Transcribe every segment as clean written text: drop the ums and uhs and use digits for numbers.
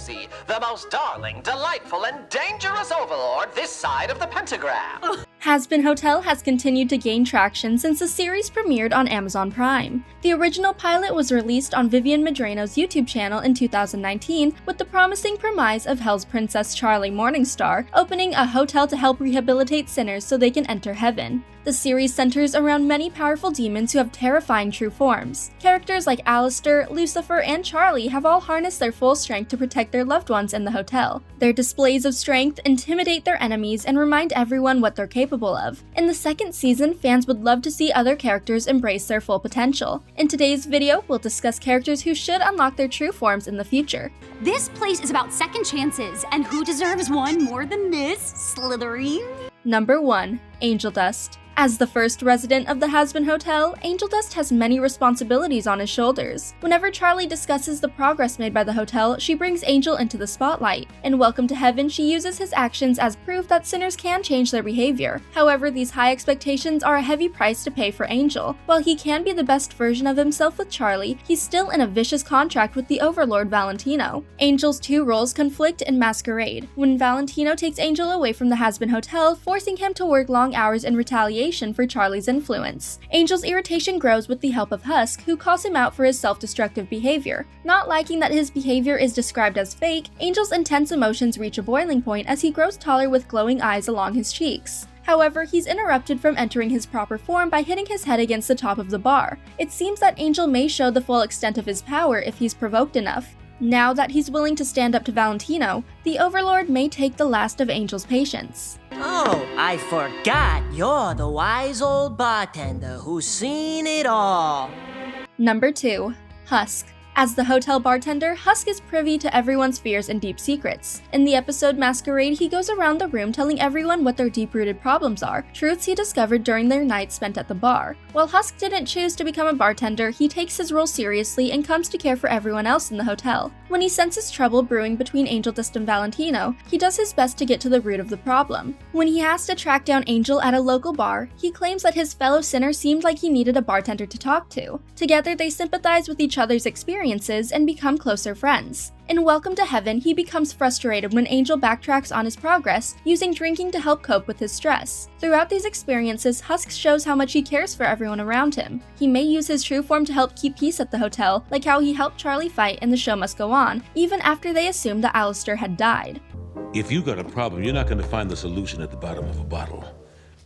Rosie, the most darling, delightful, and dangerous overlord this side of the pentagram. Hazbin Hotel has continued to gain traction since the series premiered on Amazon Prime. The original pilot was released on Vivian Medrano's YouTube channel in 2019 with the promising premise of Hell's Princess Charlie Morningstar opening a hotel to help rehabilitate sinners so they can enter heaven. The series centers around many powerful demons who have terrifying true forms. Characters like Alistair, Lucifer, and Charlie have all harnessed their full strength to protect their loved ones in the hotel. Their displays of strength intimidate their enemies and remind everyone what they're capable of. In the second season, fans would love to see other characters embrace their full potential. In today's video, we'll discuss characters who should unlock their true forms in the future. This place is about second chances, and who deserves one more than this, Slytherin? Number 1. Angel Dust. As the first resident of the Hazbin Hotel, Angel Dust has many responsibilities on his shoulders. Whenever Charlie discusses the progress made by the hotel, she brings Angel into the spotlight. In Welcome to Heaven, she uses his actions as proof that sinners can change their behavior. However, these high expectations are a heavy price to pay for Angel. While he can be the best version of himself with Charlie, he's still in a vicious contract with the overlord Valentino. Angel's two roles conflict in Masquerade, when Valentino takes Angel away from the Hazbin Hotel, forcing him to work long hours in retaliation for Charlie's influence. Angel's irritation grows with the help of Husk, who calls him out for his self-destructive behavior. Not liking that his behavior is described as fake, Angel's intense emotions reach a boiling point as he grows taller with glowing eyes along his cheeks. However, he's interrupted from entering his proper form by hitting his head against the top of the bar. It seems that Angel may show the full extent of his power if he's provoked enough. Now that he's willing to stand up to Valentino, the Overlord may take the last of Angel's patience. Oh, I forgot you're the wise old bartender who's seen it all. Number 2. Husk. As the hotel bartender, Husk is privy to everyone's fears and deep secrets. In the episode Masquerade, he goes around the room telling everyone what their deep-rooted problems are, truths he discovered during their nights spent at the bar. While Husk didn't choose to become a bartender, he takes his role seriously and comes to care for everyone else in the hotel. When he senses trouble brewing between Angel Dust and Valentino, he does his best to get to the root of the problem. When he has to track down Angel at a local bar, he claims that his fellow sinner seemed like he needed a bartender to talk to. Together, they sympathize with each other's experiences and become closer friends. In Welcome to Heaven, he becomes frustrated when Angel backtracks on his progress, using drinking to help cope with his stress. Throughout these experiences, Husk shows how much he cares for everyone around him. He may use his true form to help keep peace at the hotel, like how he helped Charlie fight in The Show Must Go On, even after they assumed that Alistair had died. If you got a problem, you're not going to find the solution at the bottom of a bottle.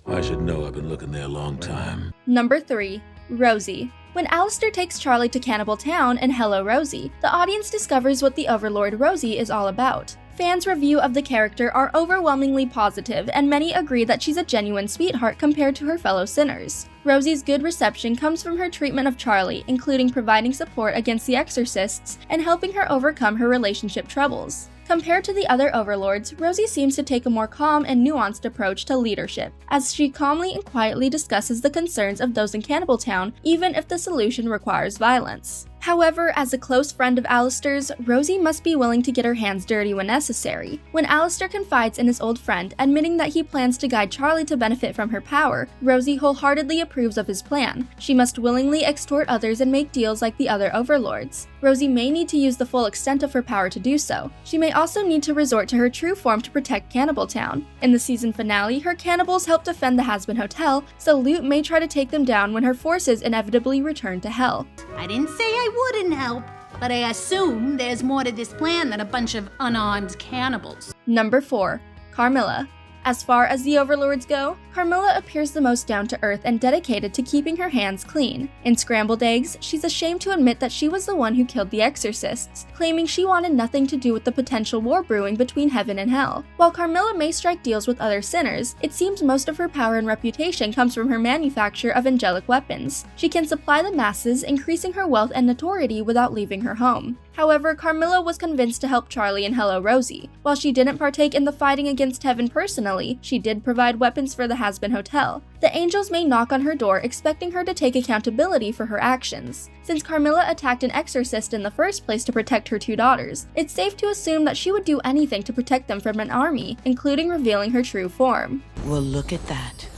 I should know, I've been looking there a long time. Number 3. Rosie. When Alistair takes Charlie to Cannibal Town in Hello Rosie, the audience discovers what the Overlord Rosie is all about. Fans' review of the character are overwhelmingly positive, and many agree that she's a genuine sweetheart compared to her fellow sinners. Rosie's good reception comes from her treatment of Charlie, including providing support against the exorcists and helping her overcome her relationship troubles. Compared to the other overlords, Rosie seems to take a more calm and nuanced approach to leadership, as she calmly and quietly discusses the concerns of those in Cannibal Town, even if the solution requires violence. However, as a close friend of Alistair's, Rosie must be willing to get her hands dirty when necessary. When Alistair confides in his old friend, admitting that he plans to guide Charlie to benefit from her power, Rosie wholeheartedly approves of his plan. She must willingly extort others and make deals like the other overlords. Rosie may need to use the full extent of her power to do so. She may also need to resort to her true form to protect Cannibal Town. In the season finale, her cannibals help defend the Hazbin Hotel, so Lute may try to take them down when her forces inevitably return to Hell. I didn't say I wouldn't help, but I assume there's more to this plan than a bunch of unarmed cannibals. Number 4. Carmilla. As far as the overlords go, Carmilla appears the most down-to-earth and dedicated to keeping her hands clean. In Scrambled Eggs, she's ashamed to admit that she was the one who killed the exorcists, claiming she wanted nothing to do with the potential war brewing between heaven and hell. While Carmilla may strike deals with other sinners, it seems most of her power and reputation comes from her manufacture of angelic weapons. She can supply the masses, increasing her wealth and notoriety without leaving her home. However, Carmilla was convinced to help Charlie in Hello Rosie. While she didn't partake in the fighting against heaven personally, she did provide weapons for the Hazbin Hotel. The angels may knock on her door expecting her to take accountability for her actions. Since Carmilla attacked an exorcist in the first place to protect her two daughters, it's safe to assume that she would do anything to protect them from an army, including revealing her true form. Well, look at that.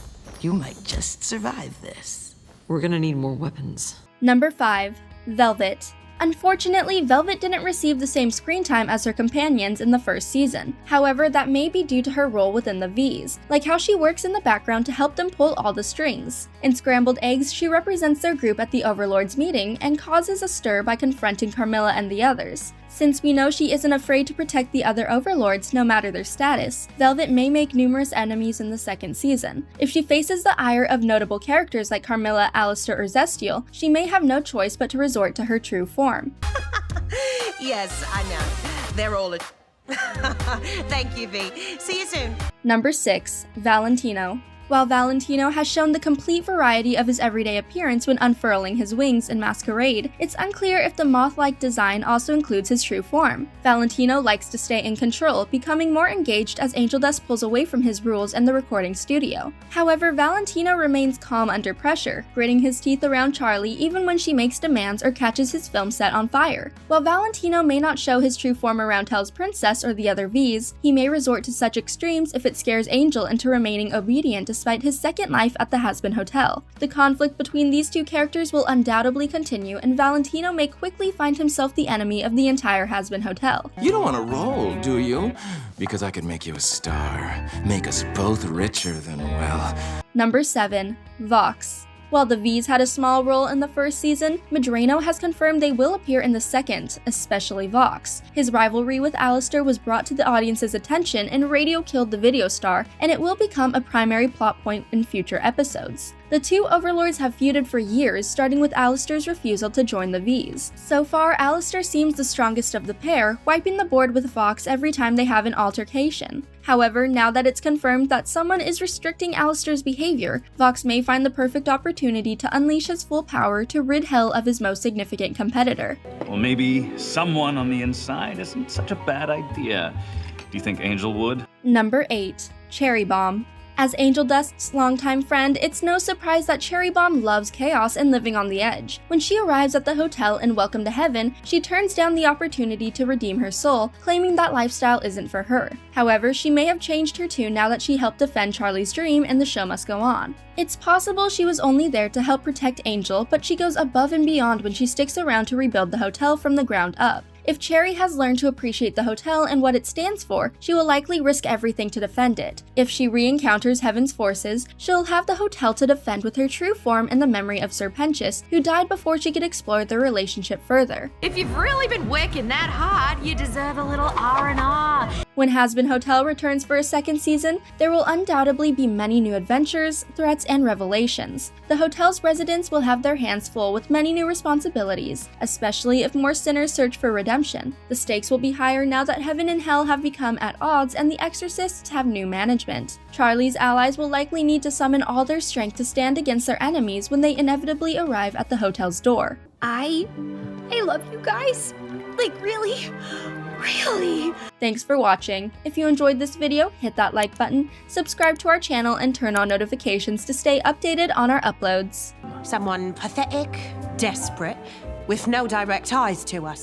You might just survive this. We're gonna need more weapons. Number 5. Velvet. Unfortunately, Velvet didn't receive the same screen time as her companions in the first season. However, that may be due to her role within the V's, like how she works in the background to help them pull all the strings. In Scrambled Eggs, she represents their group at the Overlord's meeting and causes a stir by confronting Carmilla and the others. Since we know she isn't afraid to protect the other Overlords no matter their status, Velvet may make numerous enemies in the second season. If she faces the ire of notable characters like Carmilla, Alistair, or Zestial, she may have no choice but to resort to her true form. Yes, I know. They're all a... Thank you, V. See you soon. Number 6. Valentino. While Valentino has shown the complete variety of his everyday appearance when unfurling his wings in Masquerade, it's unclear if the moth-like design also includes his true form. Valentino likes to stay in control, becoming more engaged as Angel Dust pulls away from his rules in the recording studio. However, Valentino remains calm under pressure, gritting his teeth around Charlie even when she makes demands or catches his film set on fire. While Valentino may not show his true form around Hell's Princess or the other V's, he may resort to such extremes if it scares Angel into remaining obedient despite his second life at the Hazbin Hotel. The conflict between these two characters will undoubtedly continue, and Valentino may quickly find himself the enemy of the entire Hazbin Hotel. You don't want to roll, do you? Because I could make you a star. Make us both richer than, well... Number 7. Vox. While the V's had a small role in the first season, Medrano has confirmed they will appear in the second, especially Vox. His rivalry with Alistair was brought to the audience's attention in Radio Killed the Video Star, and it will become a primary plot point in future episodes. The two Overlords have feuded for years, starting with Alistair's refusal to join the V's. So far, Alistair seems the strongest of the pair, wiping the board with Vox every time they have an altercation. However, now that it's confirmed that someone is restricting Alistair's behavior, Vox may find the perfect opportunity to unleash his full power to rid Hell of his most significant competitor. Well, maybe someone on the inside isn't such a bad idea. Do you think Angel would? Number 8. Cherry Bomb. As Angel Dust's longtime friend, it's no surprise that Cherry Bomb loves chaos and living on the edge. When she arrives at the hotel in Welcome to Heaven, she turns down the opportunity to redeem her soul, claiming that lifestyle isn't for her. However, she may have changed her tune now that she helped defend Charlie's dream and the show must go on. It's possible she was only there to help protect Angel, but she goes above and beyond when she sticks around to rebuild the hotel from the ground up. If Cherry has learned to appreciate the hotel and what it stands for, she will likely risk everything to defend it. If she re-encounters Heaven's forces, she'll have the hotel to defend with her true form in the memory of Sir Pentious, who died before she could explore their relationship further. If you've really been working that hard, you deserve a little R&R. When Hazbin Hotel returns for a second season, there will undoubtedly be many new adventures, threats, and revelations. The hotel's residents will have their hands full with many new responsibilities, especially if more sinners search for redemption. The stakes will be higher now that Heaven and Hell have become at odds and the Exorcists have new management. Charlie's allies will likely need to summon all their strength to stand against their enemies when they inevitably arrive at the hotel's door. I love you guys. Like, really? Thanks for watching. If you enjoyed this video, hit that like button, subscribe to our channel, and turn on notifications to stay updated on our uploads. Someone pathetic, desperate, with no direct ties to us.